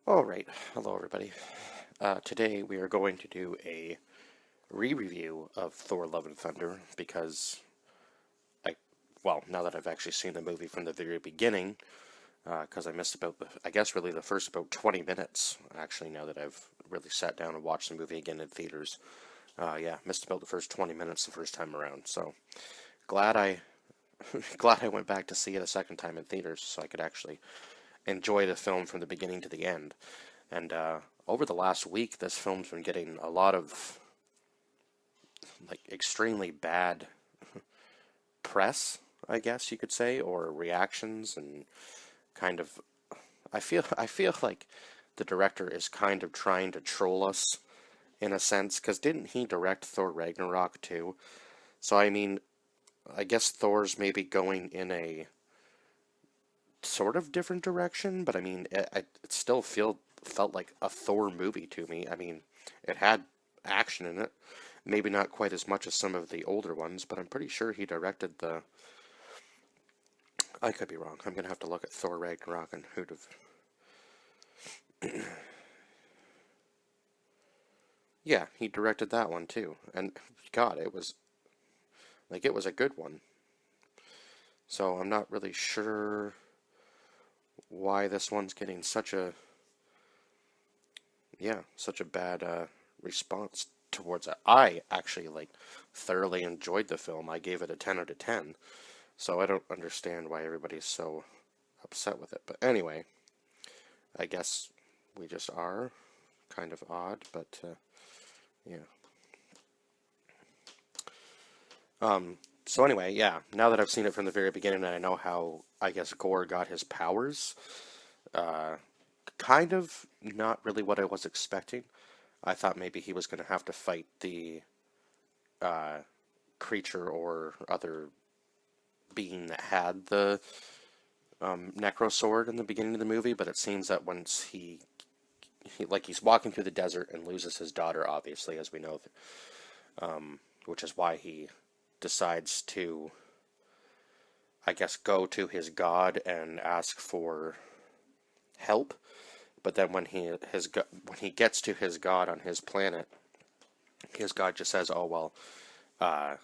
Alright, hello everybody. Today we are going to do a re-review of Thor Love and Thunder because now that I've actually seen the movie from the very beginning, because I missed I guess really the first about 20 minutes, actually, now that I've really sat down and watched the movie again in theaters. Yeah, missed about the first 20 minutes the first time around, so glad I, glad I went back to see it a second time in theaters so I could actually enjoy the film from the beginning to the end. And over the last week, this film's been getting a lot of extremely bad press, I guess you could say, or reactions, and kind of. I feel like the director is kind of trying to troll us in a sense, because didn't he direct Thor Ragnarok too? So I mean, I guess Thor's maybe going in a sort of different direction, but I mean, it still felt like a Thor movie to me. I mean, it had action in it, maybe not quite as much as some of the older ones, but I'm pretty sure he directed the. I could be wrong. I'm gonna have to look at Thor Ragnarok and who'd have. Yeah, he directed that one too, and God, it was a good one. So I'm not really sure why this one's getting such a bad response towards it. I actually thoroughly enjoyed the film. I gave it a 10 out of 10. So I don't understand why everybody's so upset with it. But anyway, I guess we just are kind of odd, but yeah. So anyway, yeah, now that I've seen it from the very beginning and I know how, I guess, Gore got his powers, uh, kind of not really what I was expecting. I thought maybe he was going to have to fight the uh, creature or other being that had the necro sword in the beginning of the movie, but it seems that once he's walking through the desert and loses his daughter, obviously, as we know, which is why he decides to, I guess, go to his god and ask for help. But then when he gets to his god on his planet, his god just says, "Oh well, uh,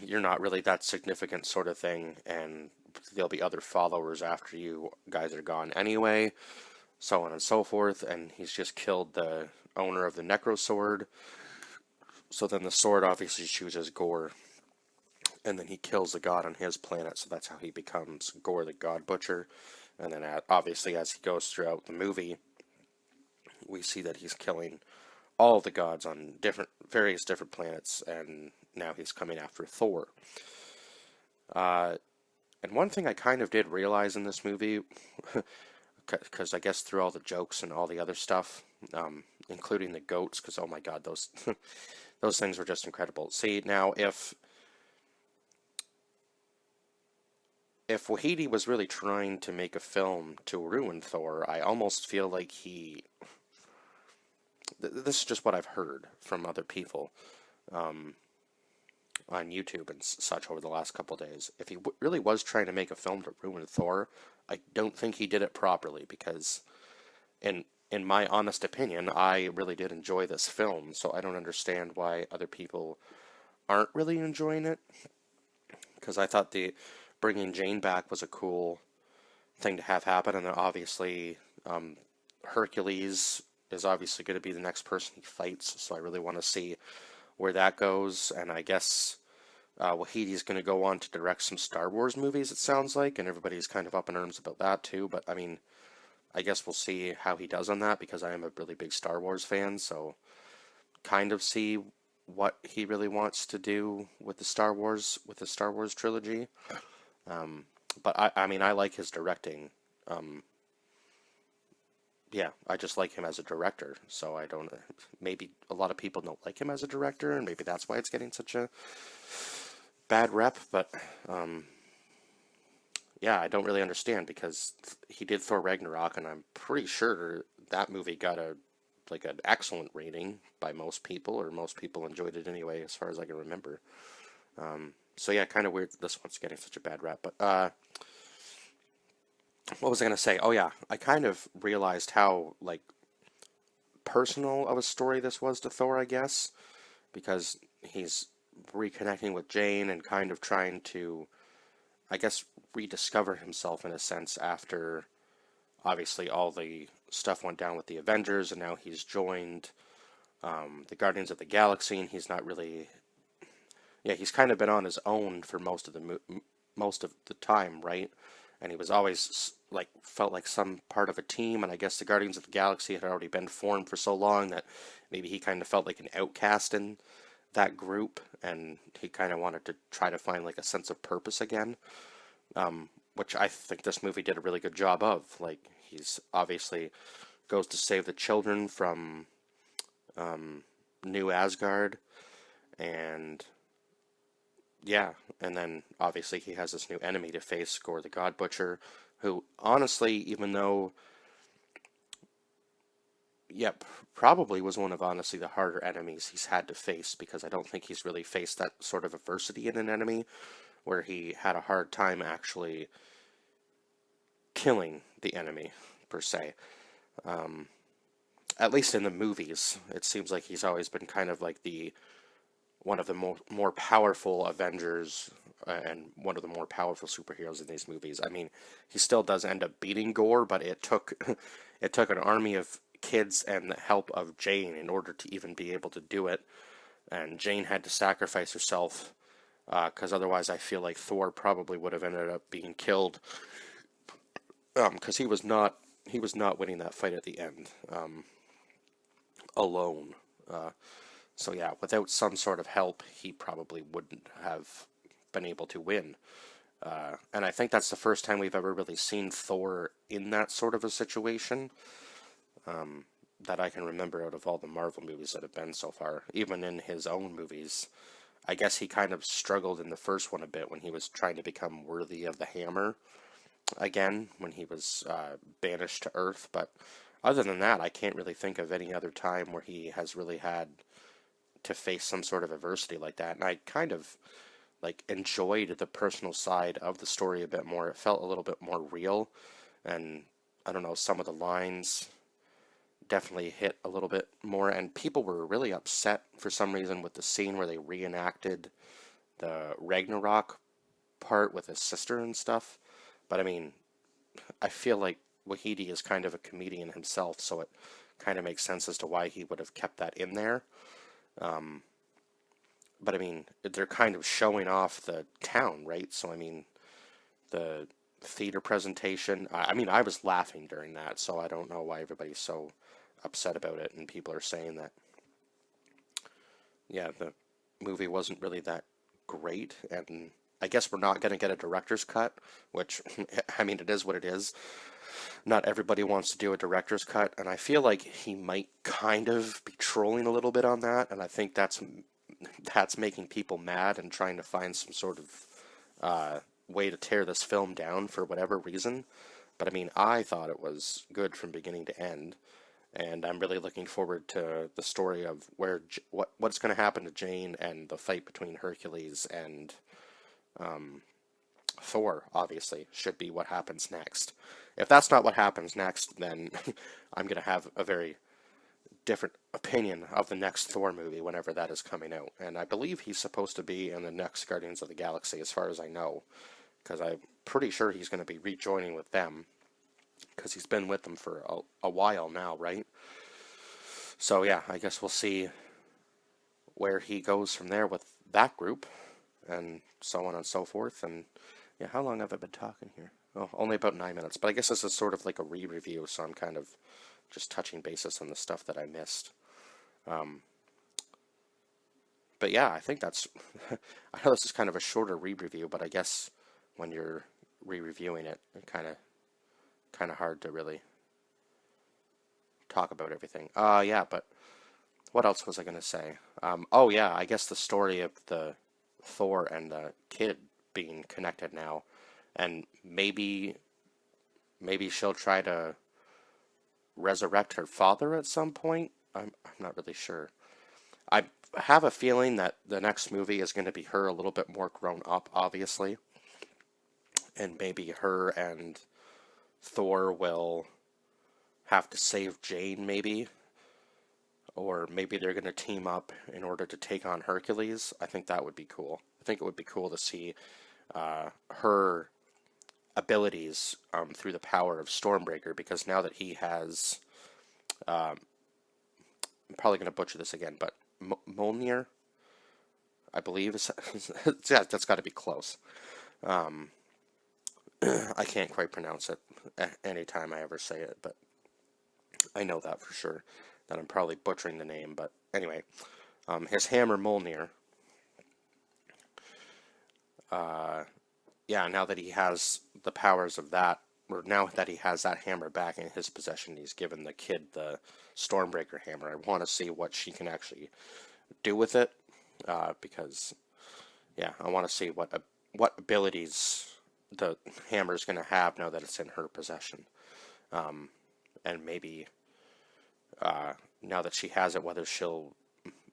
you're not really that significant," sort of thing, and there'll be other followers after you guys are gone anyway, so on and so forth. And he's just killed the owner of the Necro Sword. So then the sword obviously chooses Gore, and then he kills the god on his planet. So that's how he becomes Gore the God Butcher. And then obviously as he goes throughout the movie, we see that he's killing all the gods on various different planets, and now he's coming after Thor. Uh, and one thing I kind of did realize in this movie, because I guess through all the jokes and all the other stuff, including the goats, because oh my God, those those things were just incredible. See, now if Wahidi was really trying to make a film to ruin Thor, I almost feel like this is just what I've heard from other people on YouTube and such over the last couple days. If he really was trying to make a film to ruin Thor, I don't think he did it properly because, in my honest opinion, I really did enjoy this film. So I don't understand why other people aren't really enjoying it. Because I thought the bringing Jane back was a cool thing to have happen, and then obviously Hercules is obviously going to be the next person he fights. So I really want to see where that goes, and I guess Wahidi's going to go on to direct some Star Wars movies, it sounds like, and everybody's kind of up in arms about that too, but I mean, I guess we'll see how he does on that, because I am a really big Star Wars fan, so kind of see what he really wants to do with the Star Wars trilogy. But I mean, I like his directing. Yeah, I just like him as a director, so I don't, maybe a lot of people don't like him as a director, and maybe that's why it's getting such a bad rep, but yeah, I don't really understand, because he did Thor Ragnarok, and I'm pretty sure that movie got an excellent rating by most people, or most people enjoyed it anyway, as far as I can remember. So yeah, kind of weird that this one's getting such a bad rep, but what was I gonna say? Oh yeah, I kind of realized how personal of a story this was to Thor, I guess, because he's reconnecting with Jane and kind of trying to, I guess, rediscover himself in a sense after obviously all the stuff went down with the Avengers, and now he's joined the Guardians of the Galaxy, and he's not really, yeah, he's kind of been on his own for most of the time, right? And he was always like felt like some part of a team, and I guess the Guardians of the Galaxy had already been formed for so long that maybe he kind of felt like an outcast in that group, and he kind of wanted to try to find like a sense of purpose again, which I think this movie did a really good job of. Like he's obviously goes to save the children from New Asgard, and yeah, and then obviously he has this new enemy to face, Gore the God Butcher, who honestly, even though, yep, probably was one of honestly the harder enemies he's had to face, because I don't think he's really faced that sort of adversity in an enemy where he had a hard time actually killing the enemy, per se. At least in the movies, it seems like he's always been kind of like the one of the more powerful Avengers and one of the more powerful superheroes in these movies. I mean, he still does end up beating Gore, but it took it took an army of kids and the help of Jane in order to even be able to do it. And Jane had to sacrifice herself because otherwise, I feel like Thor probably would have ended up being killed because he was not winning that fight at the end alone. So yeah, without some sort of help, he probably wouldn't have been able to win. And I think that's the first time we've ever really seen Thor in that sort of a situation that I can remember out of all the Marvel movies that have been so far. Even in his own movies, I guess he kind of struggled in the first one a bit when he was trying to become worthy of the hammer again, when he was banished to Earth. But other than that, I can't really think of any other time where he has really had to face some sort of adversity like that. And I kind of like enjoyed the personal side of the story a bit more. It felt a little bit more real, and I don't know, some of the lines definitely hit a little bit more, and people were really upset for some reason with the scene where they reenacted the Ragnarok part with his sister and stuff. But I mean, I feel like Wahidi is kind of a comedian himself, so it kind of makes sense as to why he would have kept that in there. But I mean, they're kind of showing off the town, right? So I mean, the theater presentation. I mean, I was laughing during that, so I don't know why everybody's so upset about it, and people are saying that, yeah, the movie wasn't really that great, and I guess we're not going to get a director's cut, which, I mean, it is what it is. Not everybody wants to do a director's cut, and I feel like he might kind of be trolling a little bit on that, and I think that's making people mad and trying to find some sort of way to tear this film down for whatever reason. But I mean, I thought it was good from beginning to end, and I'm really looking forward to the story of what's going to happen to Jane and the fight between Hercules and Thor. Obviously, should be what happens next. If that's not what happens next, then I'm going to have a very different opinion of the next Thor movie whenever that is coming out. And I believe he's supposed to be in the next Guardians of the Galaxy, as far as I know, because I'm pretty sure he's going to be rejoining with them, because he's been with them for a while now, right? So yeah, I guess we'll see where he goes from there with that group, and so on and so forth. And yeah, how long have I been talking here? Oh, only about 9 minutes, but I guess this is sort of like a re-review, so I'm kind of just touching basis on the stuff that I missed. But yeah, I think that's, I know this is kind of a shorter re-review, but I guess when you're re-reviewing it, it kind of hard to really talk about everything. Yeah, but what else was I going to say? Oh yeah, I guess the story of the Thor and the kid being connected now, and maybe she'll try to resurrect her father at some point. I'm not really sure. I have a feeling that the next movie is going to be her a little bit more grown up, obviously, and maybe her and Thor will have to save Jane, maybe. or maybe they're going to team up in order to take on Hercules. I think that would be cool. I think it would be cool to see her abilities through the power of Stormbreaker, because now that he has, I'm probably going to butcher this again, but Mjolnir, I believe, is, yeah, that's got to be close. Um, I can't quite pronounce it any time I ever say it, but I know that for sure, that I'm probably butchering the name. But anyway, his hammer Mjolnir, yeah, now that he has the powers of that, or now that he has that hammer back in his possession, he's given the kid the Stormbreaker hammer. I want to see what she can actually do with it, because, yeah, I want to see what abilities the hammer's going to have now that it's in her possession. And maybe now that she has it, whether she'll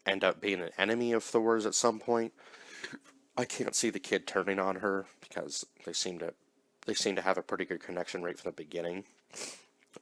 end up being an enemy of Thor's at some point. I can't see the kid turning on her, because they seem to have a pretty good connection right from the beginning,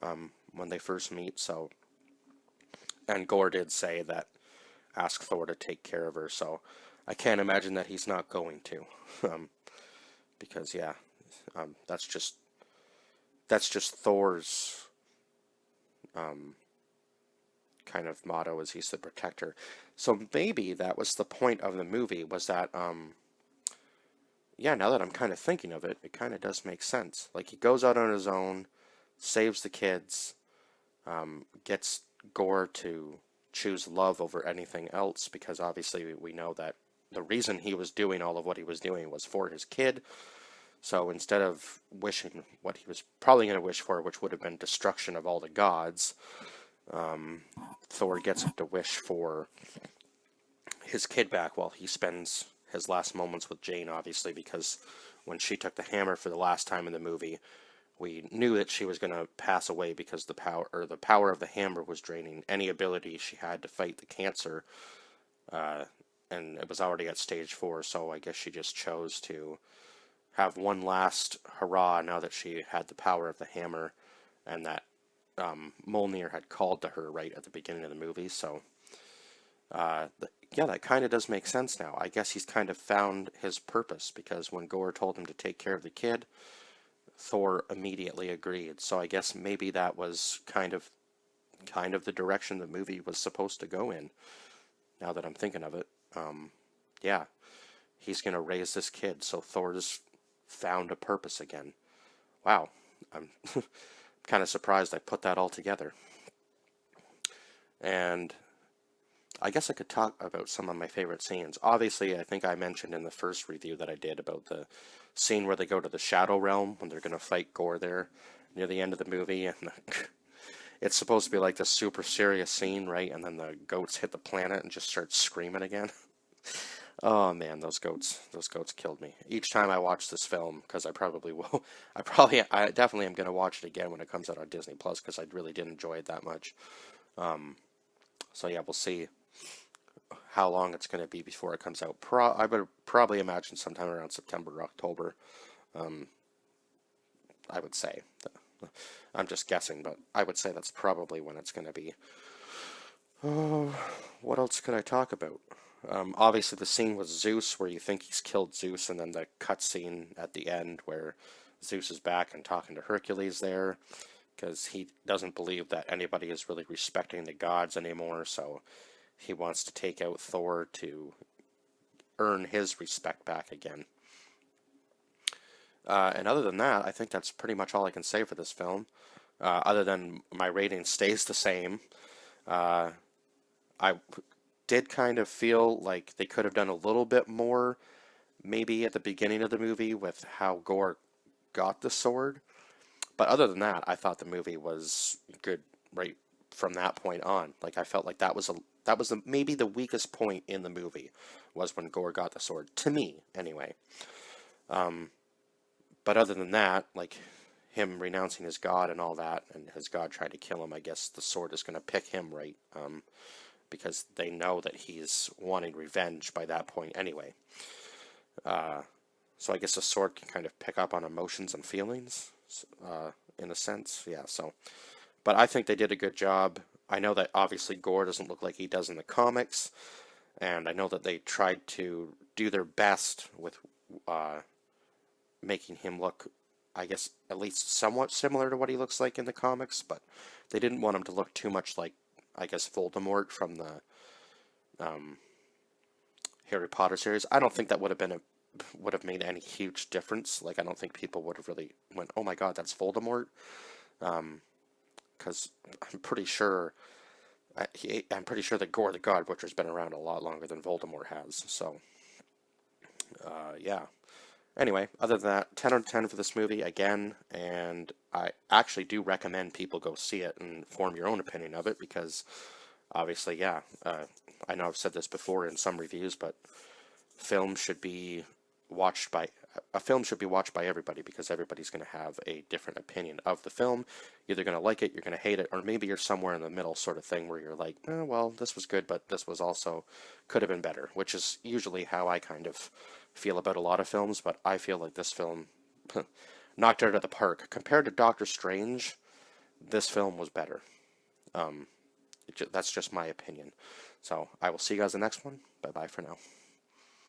when they first meet. So, and Gore did say that, ask Thor to take care of her. So I can't imagine that he's not going to, because yeah, that's just Thor's kind of motto, is he's the protector. So maybe that was the point of the movie, was that yeah, now that I'm kind of thinking of it, it kind of does make sense. Like, he goes out on his own, saves the kids, gets Gore to choose love over anything else, because obviously we know that the reason he was doing all of what he was doing was for his kid. So instead of wishing what he was probably going to wish for, which would have been destruction of all the gods, Thor gets him to wish for his kid back, while he spends his last moments with Jane, obviously, because when she took the hammer for the last time in the movie, we knew that she was going to pass away, because the power of the hammer was draining any ability she had to fight the cancer, and it was already at stage 4. So I guess she just chose to have one last hurrah now that she had the power of the hammer, and that Mjolnir had called to her right at the beginning of the movie. So yeah, that kind of does make sense now. I guess he's kind of found his purpose, because when Gore told him to take care of the kid, Thor immediately agreed. So I guess maybe that was kind of the direction the movie was supposed to go in, now that I'm thinking of it. Yeah, he's going to raise this kid, so Thor's found a purpose again. Wow, I'm kind of surprised I put that all together. And I guess I could talk about some of my favorite scenes. Obviously, I think I mentioned in the first review that I did about the scene where they go to the Shadow Realm, when they're going to fight Gore there near the end of the movie, and it's supposed to be like this super serious scene, right? And then the goats hit the planet and just start screaming again. Oh man, those goats killed me. Each time I watch this film, because I probably will, I definitely am going to watch it again when it comes out on Disney Plus, because I really did enjoy it that much. So yeah, we'll see how long it's going to be before it comes out. I would probably imagine sometime around September or October. I would say. I'm just guessing, but I would say that's probably when it's going to be. Oh, what else could I talk about? Obviously, the scene with Zeus, where you think he's killed Zeus, and then the cutscene at the end where Zeus is back and talking to Hercules there, because he doesn't believe that anybody is really respecting the gods anymore, so he wants to take out Thor to earn his respect back again. And other than that, I think that's pretty much all I can say for this film. Other than my rating stays the same. I did kind of feel like they could have done a little bit more, maybe at the beginning of the movie, with how Gore got the sword. But other than that, I thought the movie was good right from that point on. Like, I felt like that was maybe the weakest point in the movie, was when Gore got the sword, to me anyway. But other than that, like him renouncing his god and all that, and his god trying to kill him, I guess the sword is going to pick him right, because they know that he's wanting revenge by that point anyway. So I guess the sword can kind of pick up on emotions and feelings, in a sense, yeah. So, but I think they did a good job. I know that obviously Gore doesn't look like he does in the comics, and I know that they tried to do their best with uh, making him look, I guess, at least somewhat similar to what he looks like in the comics, but they didn't want him to look too much like, I guess, Voldemort from the um, Harry Potter series. I don't think that would have made any huge difference. Like, I don't think people would have really went, "Oh my God, that's Voldemort," because I'm pretty sure I'm pretty sure that Gore the God Butcher's been around a lot longer than Voldemort has. So, yeah. Anyway, other than that, 10 out of 10 for this movie again, and I actually do recommend people go see it and form your own opinion of it because obviously, yeah, I know I've said this before in some reviews, but film should be watched by a film should be watched by everybody because everybody's going to have a different opinion of the film. You're either going to like it, you're going to hate it, or maybe you're somewhere in the middle sort of thing where you're like, well, this was good, but this was also could have been better, which is usually how I kind of feel about a lot of films, but I feel like this film knocked it out of the park. Compared to Doctor Strange, this film was better. That's just my opinion. So I will see you guys in the next one. Bye bye for now.